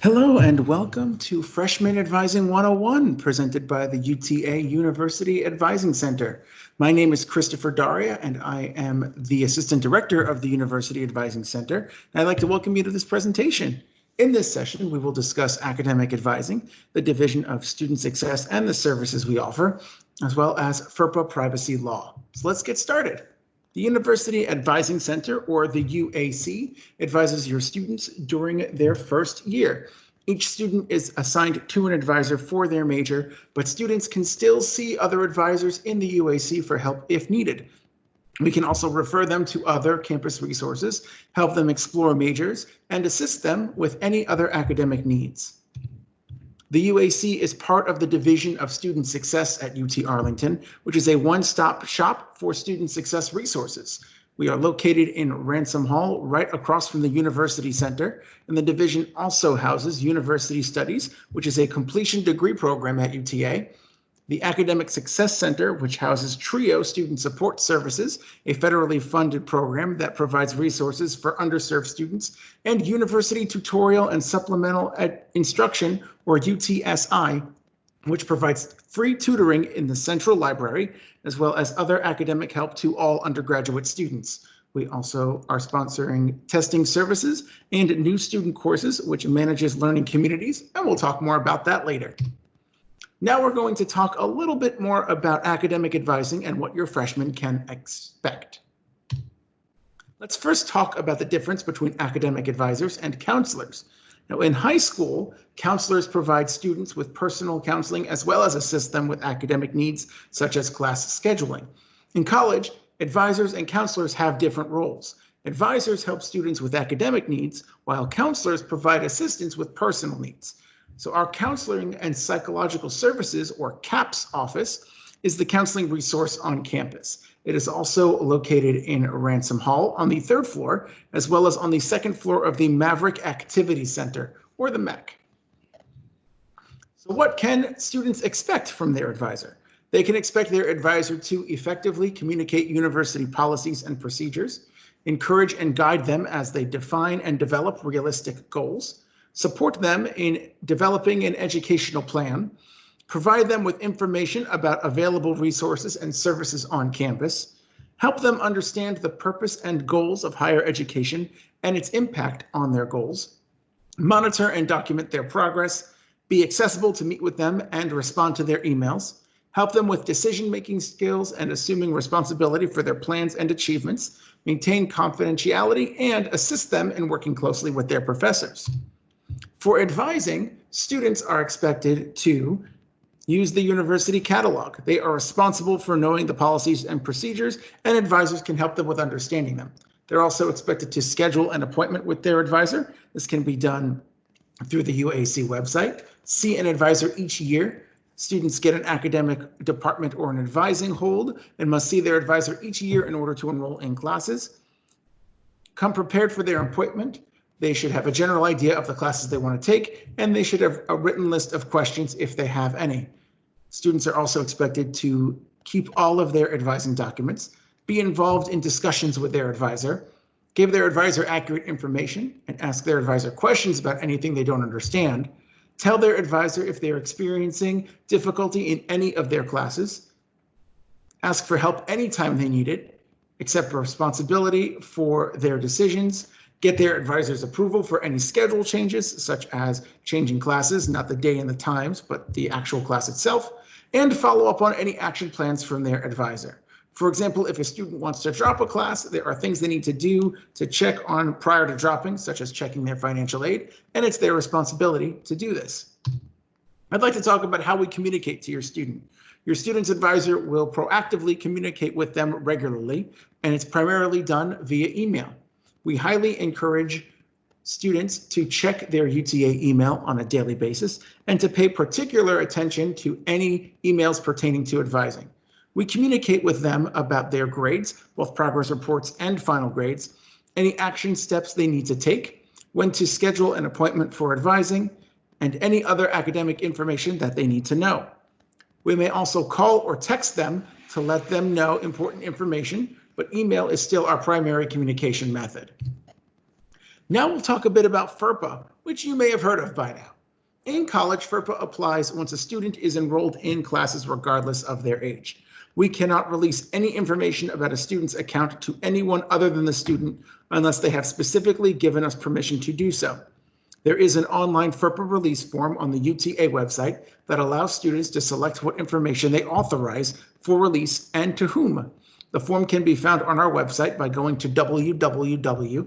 Hello and welcome to Freshman Advising 101, presented by the UTA University Advising Center. My name is Christopher Daria, and I am the Assistant Director of the University Advising Center. And I'd like to welcome you to this presentation. In this session, we will discuss academic advising, the division of student success, and the services we offer, as well as FERPA privacy law. So let's get started. The University Advising Center, or the UAC, advises your students during their first year. Each student is assigned to an advisor for their major, but students can still see other advisors in the UAC for help if needed. We can also refer them to other campus resources, help them explore majors, and assist them with any other academic needs. The UAC is part of the Division of Student Success at UT Arlington, which is a one-stop shop for student success resources. We are located in Ransom Hall, right across from the University Center, and the division also houses University Studies, which is a completion degree program at UTA, the Academic Success Center, which houses TRIO Student Support Services, a federally funded program that provides resources for underserved students, and University Tutorial and Supplemental Instruction, or UTSI, which provides free tutoring in the Central Library, as well as other academic help to all undergraduate students. We also are sponsoring testing services and new student courses, which manages learning communities, and we'll talk more about that later. Now we're going to talk a little bit more about academic advising and what your freshmen can expect. Let's first talk about the difference between academic advisors and counselors. Now, in high school, counselors provide students with personal counseling as well as assist them with academic needs, such as class scheduling. In college, advisors and counselors have different roles. Advisors help students with academic needs, while counselors provide assistance with personal needs. So our Counseling and Psychological Services, or CAPS office, is the counseling resource on campus. It is also located in Ransom Hall on the 3rd floor, as well as on the 2nd floor of the Maverick Activity Center, or the MEC. So what can students expect from their advisor? They can expect their advisor to effectively communicate university policies and procedures, encourage and guide them as they define and develop realistic goals, support them in developing an educational plan, provide them with information about available resources and services on campus, help them understand the purpose and goals of higher education and its impact on their goals, monitor and document their progress, be accessible to meet with them and respond to their emails, help them with decision-making skills and assuming responsibility for their plans and achievements, maintain confidentiality, and assist them in working closely with their professors. For advising, students are expected to use the university catalog. They are responsible for knowing the policies and procedures, and advisors can help them with understanding them. They're also expected to schedule an appointment with their advisor. This can be done through the UAC website. See an advisor each year. Students get an academic department or an advising hold and must see their advisor each year in order to enroll in classes. Come prepared for their appointment. They should have a general idea of the classes they want to take, and they should have a written list of questions if they have any. Students are also expected to keep all of their advising documents, be involved in discussions with their advisor, give their advisor accurate information, and ask their advisor questions about anything they don't understand, tell their advisor if they're experiencing difficulty in any of their classes, ask for help anytime they need it, accept responsibility for their decisions, get their advisor's approval for any schedule changes, such as changing classes, not the day and the times, but the actual class itself, and follow up on any action plans from their advisor. For example, if a student wants to drop a class, there are things they need to do to check on prior to dropping, such as checking their financial aid, and it's their responsibility to do this. I'd like to talk about how we communicate to your student. Your student's advisor will proactively communicate with them regularly, and it's primarily done via email. We highly encourage students to check their UTA email on a daily basis and to pay particular attention to any emails pertaining to advising. We communicate with them about their grades, both progress reports and final grades, any action steps they need to take, when to schedule an appointment for advising, and any other academic information that they need to know. We may also call or text them to let them know important information, but email is still our primary communication method. Now we'll talk a bit about FERPA, which you may have heard of by now. In college, FERPA applies once a student is enrolled in classes regardless of their age. We cannot release any information about a student's account to anyone other than the student unless they have specifically given us permission to do so. There is an online FERPA release form on the UTA website that allows students to select what information they authorize for release and to whom. The form can be found on our website by going to www.uta.edu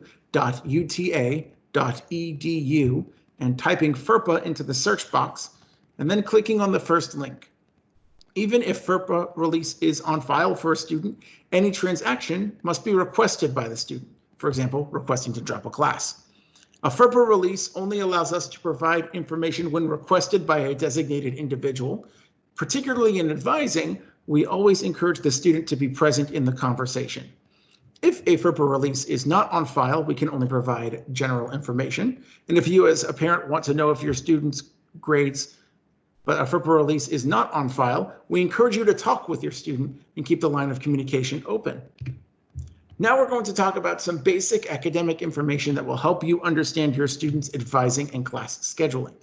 and typing FERPA into the search box and then clicking on the first link. Even if FERPA release is on file for a student, any transaction must be requested by the student. For example, requesting to drop a class. A FERPA release only allows us to provide information when requested by a designated individual. Particularly in advising, we always encourage the student to be present in the conversation. If a FERPA release is not on file, we can only provide general information. And if you as a parent want to know if your student's grades, but a FERPA release is not on file, we encourage you to talk with your student and keep the line of communication open. Now we're going to talk about some basic academic information that will help you understand your students' advising and class scheduling.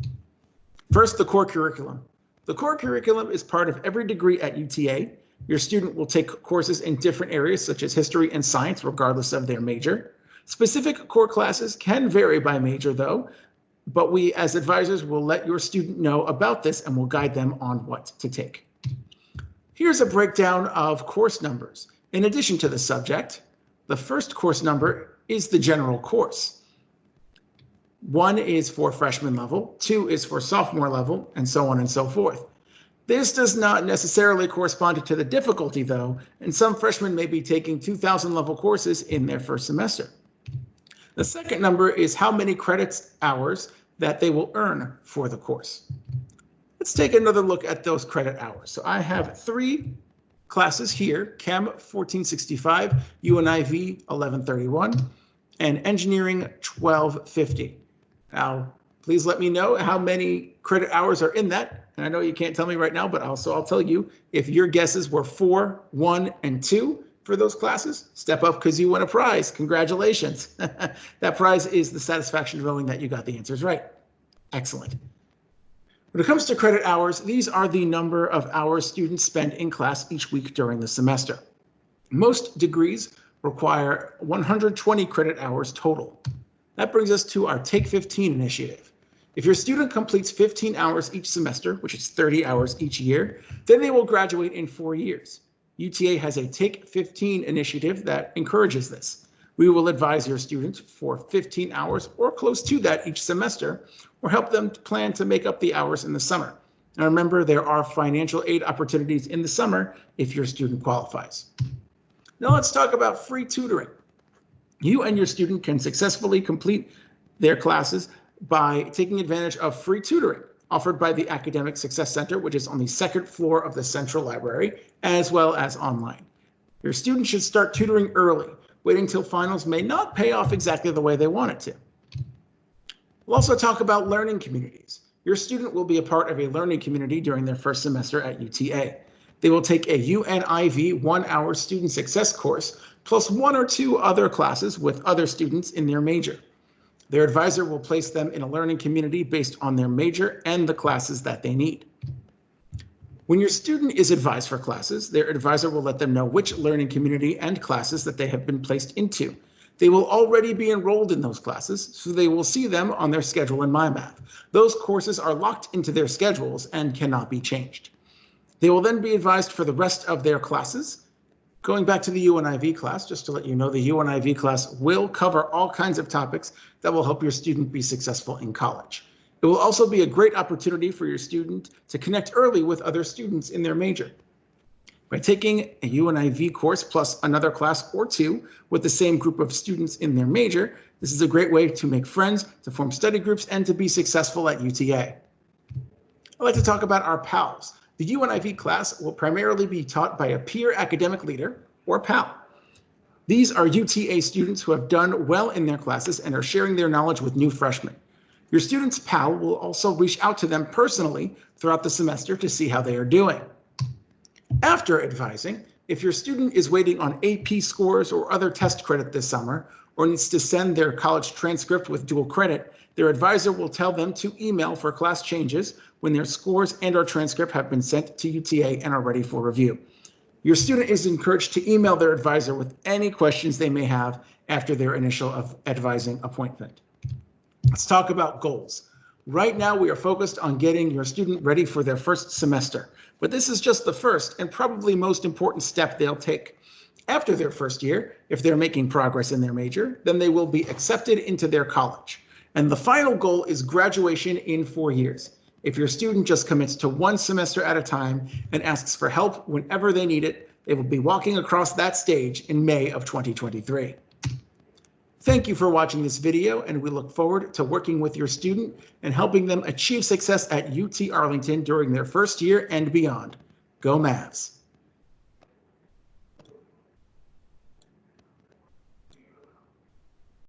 First, the core curriculum. The core curriculum is part of every degree at UTA. Your student will take courses in different areas such as history and science, regardless of their major. Specific core classes can vary by major though, but we as advisors will let your student know about this and will guide them on what to take. Here's a breakdown of course numbers. In addition to the subject, the first course number is the general course. 1 is for freshman level, 2 is for sophomore level, and so on and so forth. This does not necessarily correspond to the difficulty though, and some freshmen may be taking 2,000 level courses in their first semester. The second number is how many credits hours that they will earn for the course. Let's take another look at those credit hours. So I have 3 classes here, Chem 1465, UNIV 1131, and Engineering 1250. Now, please let me know how many credit hours are in that. And I know you can't tell me right now, but I'll tell you if your guesses were 4, 1, and 2 for those classes, step up because you win a prize. Congratulations. That prize is the satisfaction of knowing that you got the answers right. Excellent. When it comes to credit hours, these are the number of hours students spend in class each week during the semester. Most degrees require 120 credit hours total. That brings us to our Take 15 initiative. If your student completes 15 hours each semester, which is 30 hours each year, then they will graduate in 4 years. UTA has a Take 15 initiative that encourages this. We will advise your students for 15 hours or close to that each semester, or help them plan to make up the hours in the summer. Now remember, there are financial aid opportunities in the summer if your student qualifies. Now let's talk about free tutoring. You and your student can successfully complete their classes by taking advantage of free tutoring offered by the Academic Success Center, which is on the 2nd floor of the Central Library, as well as online. Your student should start tutoring early. Waiting till finals may not pay off exactly the way they want it to. We'll also talk about learning communities. Your student will be a part of a learning community during their first semester at UTA. They will take a UNIV 1-hour student success course, plus 1 or 2 other classes with other students in their major. Their advisor will place them in a learning community based on their major and the classes that they need. When your student is advised for classes, their advisor will let them know which learning community and classes that they have been placed into. They will already be enrolled in those classes, so they will see them on their schedule in MyMath. Those courses are locked into their schedules and cannot be changed. They will then be advised for the rest of their classes. Going back to the UNIV class, just to let you know, the UNIV class will cover all kinds of topics that will help your student be successful in college. It will also be a great opportunity for your student to connect early with other students in their major. By taking a UNIV course plus another class or 2 with the same group of students in their major, this is a great way to make friends, to form study groups, and to be successful at UTA. I'd like to talk about our PALs. The UNIV class will primarily be taught by a peer academic leader, or PAL. These are UTA students who have done well in their classes and are sharing their knowledge with new freshmen. Your student's PAL will also reach out to them personally throughout the semester to see how they are doing. After advising, if your student is waiting on AP scores or other test credit this summer, or needs to send their college transcript with dual credit, their advisor will tell them to email for class changes when their scores and/or transcript have been sent to UTA and are ready for review. Your student is encouraged to email their advisor with any questions they may have after their initial advising appointment. Let's talk about goals. Right now, we are focused on getting your student ready for their first semester, but this is just the first and probably most important step they'll take. After their first year, if they're making progress in their major, then they will be accepted into their college. And the final goal is graduation in 4 years. If your student just commits to one semester at a time and asks for help whenever they need it, they will be walking across that stage in May of 2023. Thank you for watching this video, and we look forward to working with your student and helping them achieve success at UT Arlington during their first year and beyond. Go Mavs!